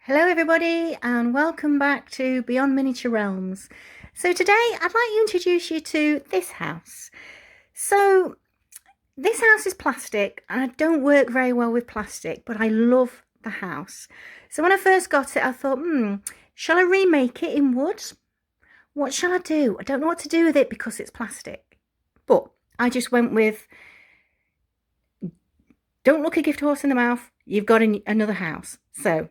Hello everybody and welcome back to Beyond Miniature Realms. So today I'd like to introduce you to this house. So this house is plastic and I don't work very well with plastic, but I love the house. So when I first got it I thought, shall I remake it in wood? What shall I do? I don't know what to do with it because it's plastic. But I just went with, don't look a gift horse in the mouth, you've got another house. So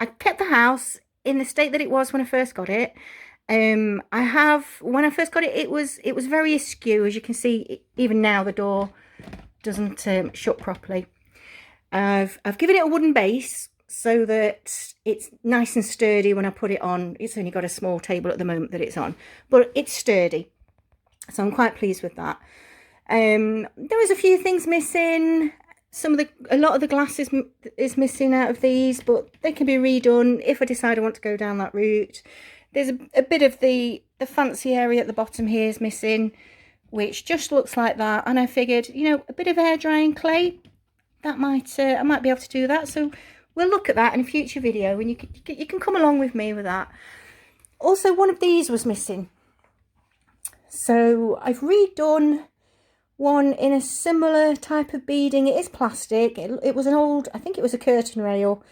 I kept the house in the state that it was when I first got it. When I first got it, it was very askew. As you can see, even now the door doesn't shut properly. I've given it a wooden base so that it's nice and sturdy when I put it on. It's only got a small table at the moment that it's on, but it's sturdy. So I'm quite pleased with that. There was a few things missing. A lot of the glass is missing out of these, but they can be redone if I decide I want to go down that route. There's a bit of the fancy area at the bottom here is missing, which just looks like that. And I figured, a bit of air drying clay, that I might be able to do that. So we'll look at that in a future video, and you can come along with me with that. Also, one of these was missing, so I've redone one in a similar type of beading. It is plastic. It was an old, I think it was a curtain rail,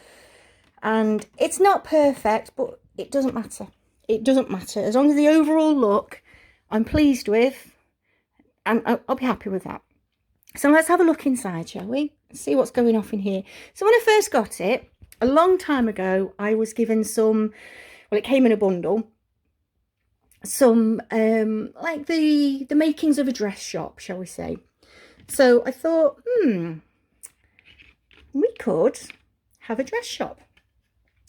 and it's not perfect, but it doesn't matter. It doesn't matter as long as the overall look I'm pleased with, and I'll be happy with that. So let's have a look inside, shall we? See what's going off in here. So when I first got it a long time ago, I was given some, well, it came in a bundle, some like the makings of a dress shop, shall we say. So I thought, we could have a dress shop.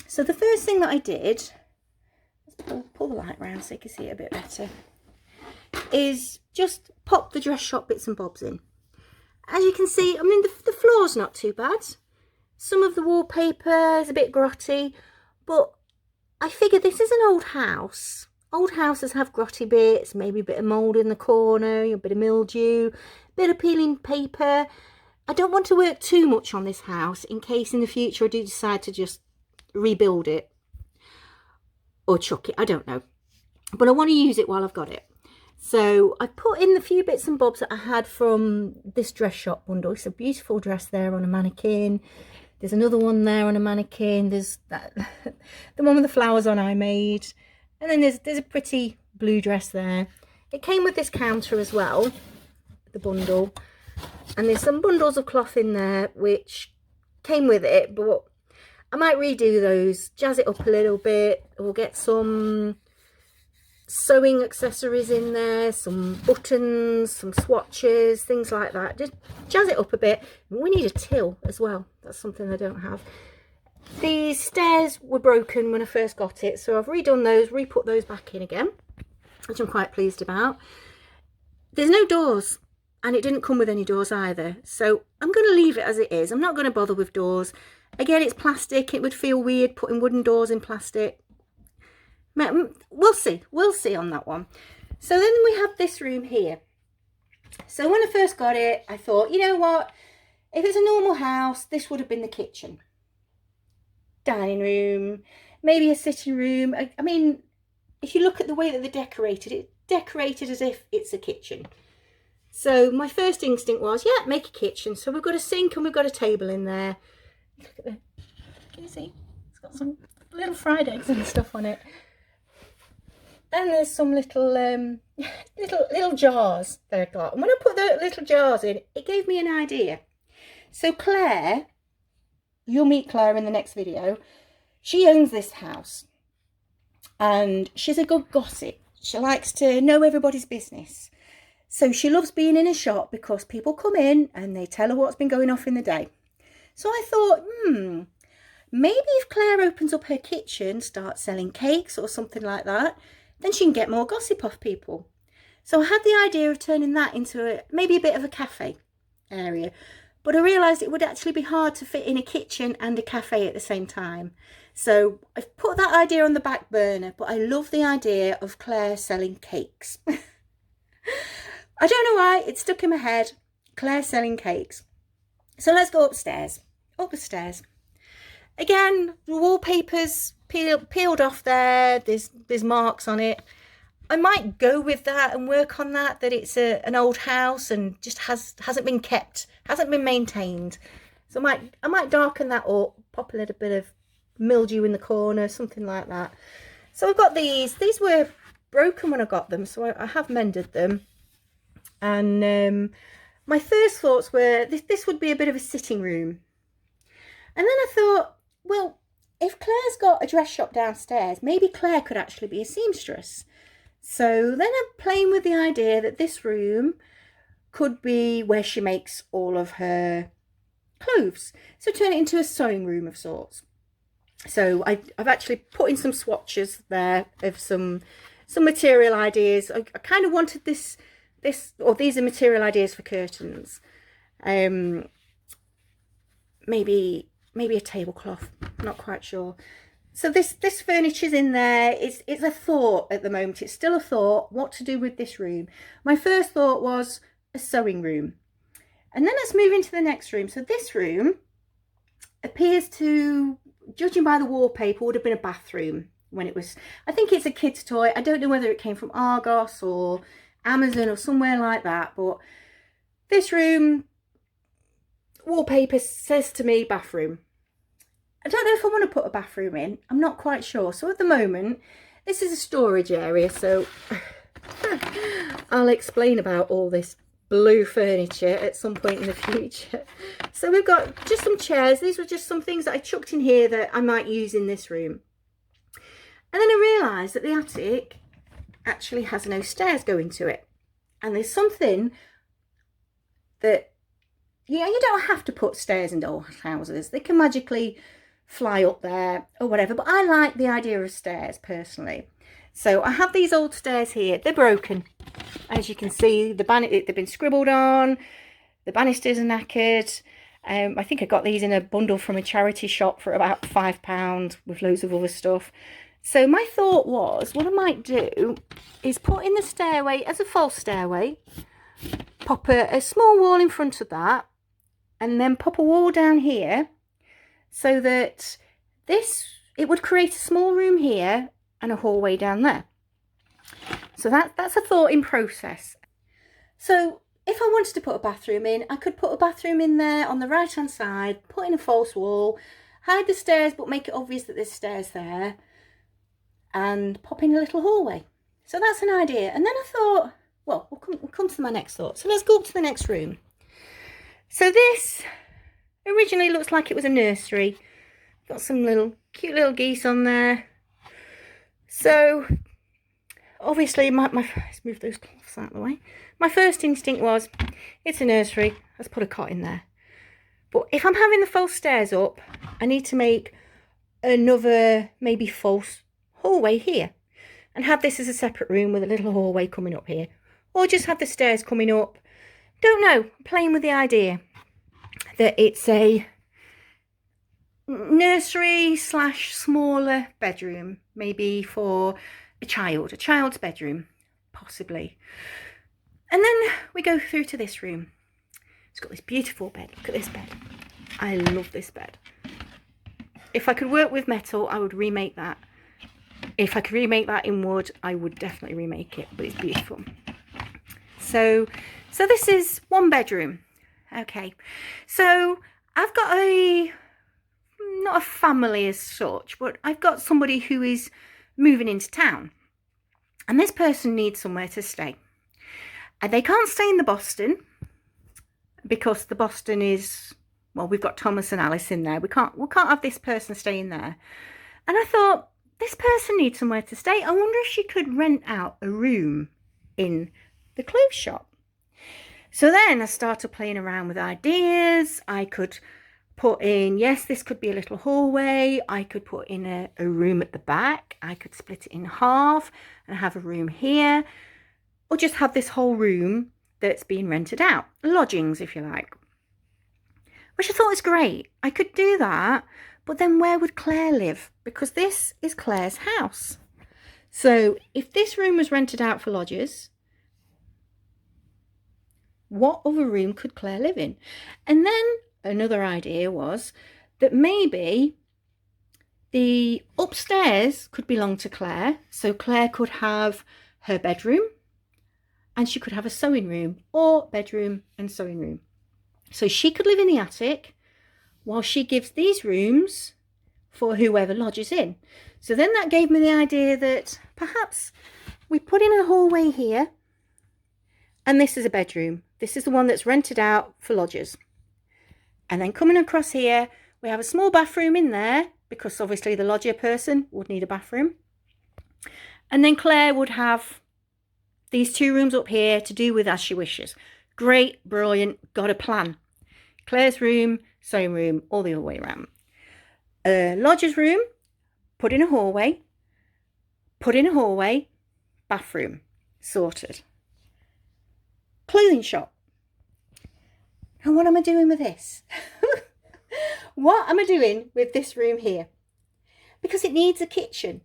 So the first thing that I did, let's pull the light around so you can see it a bit better, is just pop the dress shop bits and bobs in. As you can see, I mean, the floor's not too bad. Some of the wallpaper is a bit grotty, but I figured this is an old house. Old houses have grotty bits, maybe a bit of mould in the corner, a bit of mildew, a bit of peeling paper. I don't want to work too much on this house in case in the future I do decide to just rebuild it or chuck it, I don't know. But I want to use it while I've got it. So I put in the few bits and bobs that I had from this dress shop bundle. It's a beautiful dress there on a mannequin. There's another one there on a mannequin. There's that, the one with the flowers on I made. And then there's a pretty blue dress there. It came with this counter as well, the bundle. And there's some bundles of cloth in there which came with it, but I might redo those, jazz it up a little bit, or get some sewing accessories in there, some buttons, some swatches, things like that. Just jazz it up a bit. We need a till as well. That's something I don't have. These stairs were broken when I first got it, so I've redone those, re-put those back in again, which I'm quite pleased about. There's no doors, and it didn't come with any doors either, so I'm going to leave it as it is. I'm not going to bother with doors. Again, it's plastic. It would feel weird putting wooden doors in plastic. We'll see on that one. So then we have this room here. So when I first got it, I thought, you know what, if it's a normal house, this would have been the kitchen. Dining room, maybe a sitting room. I mean, if you look at the way that they decorated it, decorated as if it's a kitchen. So my first instinct was, yeah, make a kitchen. So we've got a sink and we've got a table in there. Look at can you see? It's got some little fried eggs and stuff on it. And there's some little little jars that I got. And when I put the little jars in, it gave me an idea. So Claire, you'll meet Claire in the next video. She owns this house and she's a good gossip. She likes to know everybody's business. So she loves being in a shop because people come in and they tell her what's been going off in the day. So I thought, maybe if Claire opens up her kitchen, starts selling cakes or something like that, then she can get more gossip off people. So I had the idea of turning that into maybe a bit of a cafe area. But I realised it would actually be hard to fit in a kitchen and a cafe at the same time. So I've put that idea on the back burner, but I love the idea of Claire selling cakes. I don't know why, it stuck in my head, Claire selling cakes. So let's go upstairs, up the stairs. Again, the wallpaper's peeled off there. There's marks on it. I might go with that and work on that it's an old house and just hasn't been kept, hasn't been maintained. So I might darken that up, pop a little bit of mildew in the corner, something like that. So I've got these were broken when I got them, so I have mended them. And my first thoughts were this would be a bit of a sitting room. And then I thought, well, if Claire's got a dress shop downstairs, maybe Claire could actually be a seamstress. So then I'm playing with the idea that this room could be where she makes all of her clothes. So turn it into a sewing room of sorts. So I've actually put in some swatches there of some material ideas. I kind of wanted this, or these are material ideas for curtains. Maybe a tablecloth, not quite sure. So this furniture's in there. It's a thought at the moment. It's still a thought what to do with this room. My first thought was a sewing room. And then let's move into the next room. So this room appears to, judging by the wallpaper, would have been a bathroom when it was, I think it's a kid's toy. I don't know whether it came from Argos or Amazon or somewhere like that, but this room wallpaper says to me bathroom. I don't know if I want to put a bathroom in. I'm not quite sure. So at the moment, this is a storage area. So I'll explain about all this blue furniture at some point in the future. So we've got just some chairs. These were just some things that I chucked in here that I might use in this room. And then I realised that the attic actually has no stairs going to it. And there's something that, yeah, you don't have to put stairs in old houses. They can magically fly up there or whatever, but I like the idea of stairs personally. So I have these old stairs here. They're broken, as you can see. They've been scribbled on, the banisters are knackered. I think I got these in a bundle from a charity shop for about £5 with loads of other stuff. So my thought was, what I might do is put in the stairway as a false stairway, pop a small wall in front of that, and then pop a wall down here, so that it would create a small room here and a hallway down there. So that's a thought in process. So if I wanted to put a bathroom in, I could put a bathroom in there on the right hand side, put in a false wall, hide the stairs but make it obvious that there's stairs there, and pop in a little hallway. So that's an idea. And then I thought, well, we'll come to my next thought. So let's go up to the next room. So this originally looks like it was a nursery. Got some cute little geese on there. So obviously let's move those cloths out of the way. My first instinct was, it's a nursery, let's put a cot in there. But if I'm having the false stairs up, I need to make another maybe false hallway here and have this as a separate room with a little hallway coming up here, or just have the stairs coming up. Don't know, playing with the idea that it's a nursery / smaller bedroom, maybe for a child's bedroom, possibly. And then we go through to this room. It's got this beautiful bed. Look at this bed. I love this bed. If I could work with metal, I would remake that. If I could remake that in wood, I would definitely remake it, but it's beautiful. So this is one bedroom. Okay, so I've got not a family as such, but I've got somebody who is moving into town, and this person needs somewhere to stay. And they can't stay in the Boston because the Boston is, well, we've got Thomas and Alice in there. We can't have this person staying there. And I thought, this person needs somewhere to stay. I wonder if she could rent out a room in the clothes shop. So then I started playing around with ideas. I could put in, yes, this could be a little hallway. I could put in a room at the back. I could split it in half and have a room here, or just have this whole room that's being rented out. Lodgings, if you like. Which I thought was great. I could do that, but then where would Claire live? Because this is Claire's house. So if this room was rented out for lodgers, what other room could Claire live in? And then another idea was that maybe The upstairs could belong to Claire. So Claire could have her bedroom and she could have a sewing room, or bedroom and sewing room. So she could live in the attic while she gives these rooms for whoever lodges in. So then that gave me the idea that perhaps we put in a hallway here, and this is a bedroom. This is the one that's rented out for lodgers. And then coming across here, we have a small bathroom in there, because obviously the lodger person would need a bathroom. And then Claire would have these 2 rooms up here to do with as she wishes. Great, brilliant, got a plan. Claire's room, sewing room, all the other way around. Lodger's room, put in a hallway, bathroom, sorted. Clothing shop. And what am I doing with this? What am I doing with this room here? Because it needs a kitchen.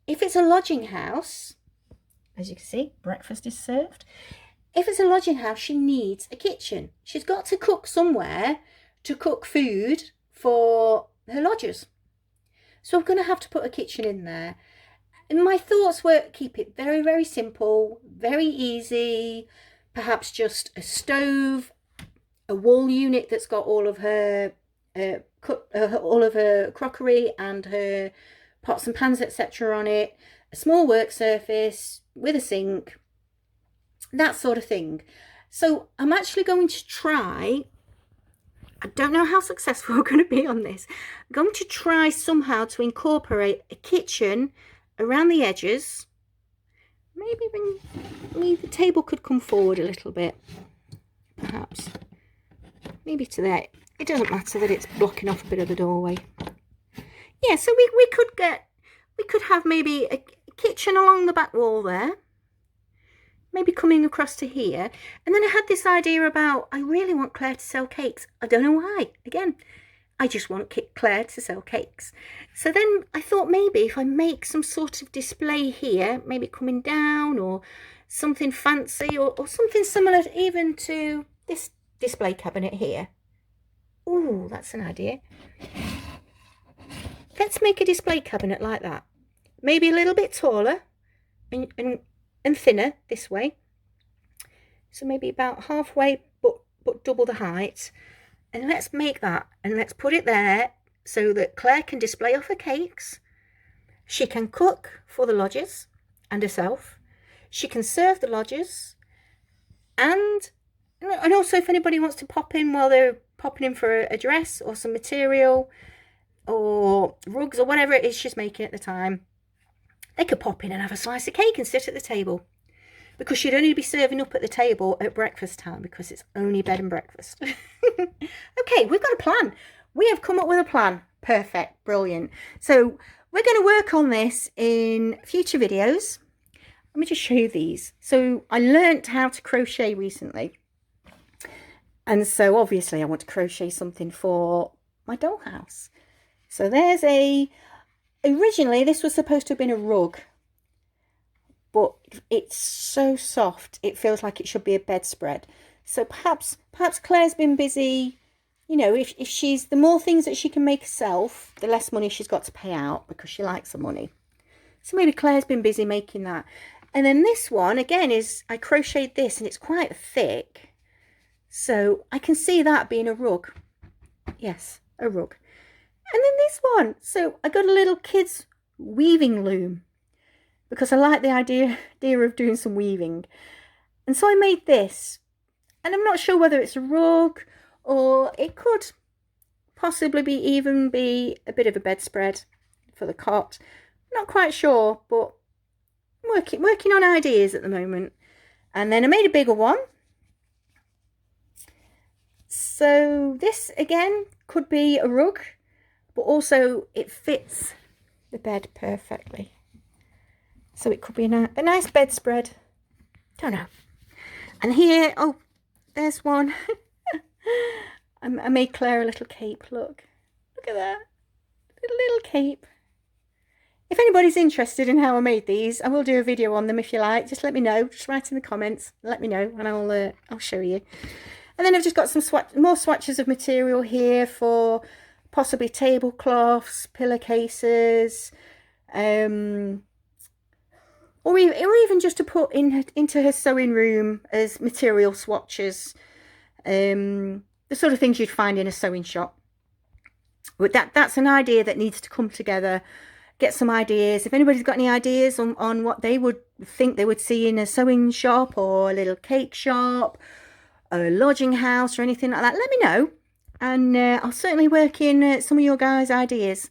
If it's a lodging house, as you can see, breakfast is served. If it's a lodging house, she needs a kitchen. She's got to cook somewhere to cook food for her lodgers. So I'm going to have to put a kitchen in there. And my thoughts were, keep it very, very simple, very easy. Perhaps just a stove, a wall unit that's got all of her crockery and her pots and pans, etc. on it, a small work surface with a sink, that sort of thing. So I'm actually going to try, I don't know how successful we're going to be on this, I'm going to try somehow to incorporate a kitchen around the edges. Maybe the table could come forward a little bit, perhaps. Maybe to there. It doesn't matter that it's blocking off a bit of the doorway. Yeah, so we could have maybe a kitchen along the back wall there. Maybe coming across to here. And then I had this idea about, I really want Claire to sell cakes. I don't know why. Again, I just want Claire to sell cakes. So then I thought maybe if I make some sort of display here, maybe coming down or something fancy or something similar even to this display cabinet here. Ooh, that's an idea. Let's make a display cabinet like that. Maybe a little bit taller and thinner this way. So maybe about halfway, but double the height. And let's make that, and let's put it there so that Claire can display off her cakes. She can cook for the lodgers and herself. She can serve the lodgers. And also if anybody wants to pop in while they're popping in for a dress or some material or rugs or whatever it is she's making at the time, they could pop in and have a slice of cake and sit at the table, because she'd only be serving up at the table at breakfast time, because it's only bed and breakfast. Okay, we've got a plan. We have come up with a plan. Perfect, brilliant. So we're going to work on this in future videos. Let me just show you these. So I learnt how to crochet recently. And so obviously I want to crochet something for my dollhouse. So there's originally this was supposed to have been a rug, but it's so soft it feels like it should be a bedspread. So perhaps Claire's been busy, you know, if she's, the more things that she can make herself, the less money she's got to pay out, because she likes the money. So maybe Claire's been busy making that. And then this one again is, I crocheted this and it's quite thick, so I can see that being a rug. Yes, a rug. And then this one, so I got a little kids weaving loom, because I like the idea of doing some weaving. And so I made this, and I'm not sure whether it's a rug or it could possibly even be a bit of a bedspread for the cot. Not quite sure, but I'm working on ideas at the moment. And then I made a bigger one. So this again could be a rug, but also it fits the bed perfectly. So it could be a nice bedspread. Don't know. And here, oh, there's one. I made Claire a little cape. Look at that. A little cape. If anybody's interested in how I made these, I will do a video on them if you like. Just let me know. Just write in the comments. Let me know, and I'll show you. And then I've just got some more swatches of material here for possibly tablecloths, pillowcases, or even just to put into her sewing room as material swatches, the sort of things you'd find in a sewing shop. But that's an idea that needs to come together. Get some ideas. If anybody's got any ideas on what they would think they would see in a sewing shop or a little cake shop, a lodging house or anything like that, let me know. And I'll certainly work in some of your guys' ideas.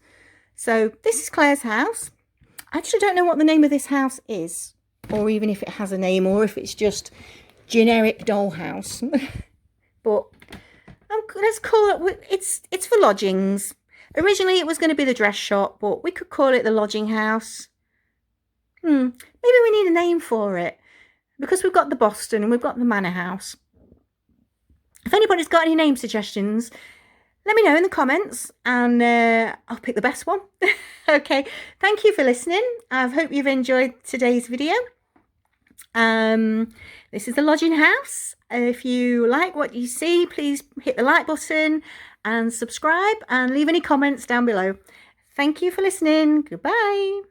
So this is Claire's house. I actually don't know what the name of this house is, or even if it has a name, or if it's just generic dollhouse. But let's call it, it's for lodgings. Originally it was going to be the dress shop, but we could call it the lodging house. Maybe we need a name for it, because we've got the Boston and we've got the Manor House. If anybody's got any name suggestions, let me know in the comments, and I'll pick the best one. Okay, thank you for listening. I hope you've enjoyed today's video. This is the lodging house. If you like what you see, please hit the like button and subscribe, and leave any comments down below. Thank you for listening. Goodbye.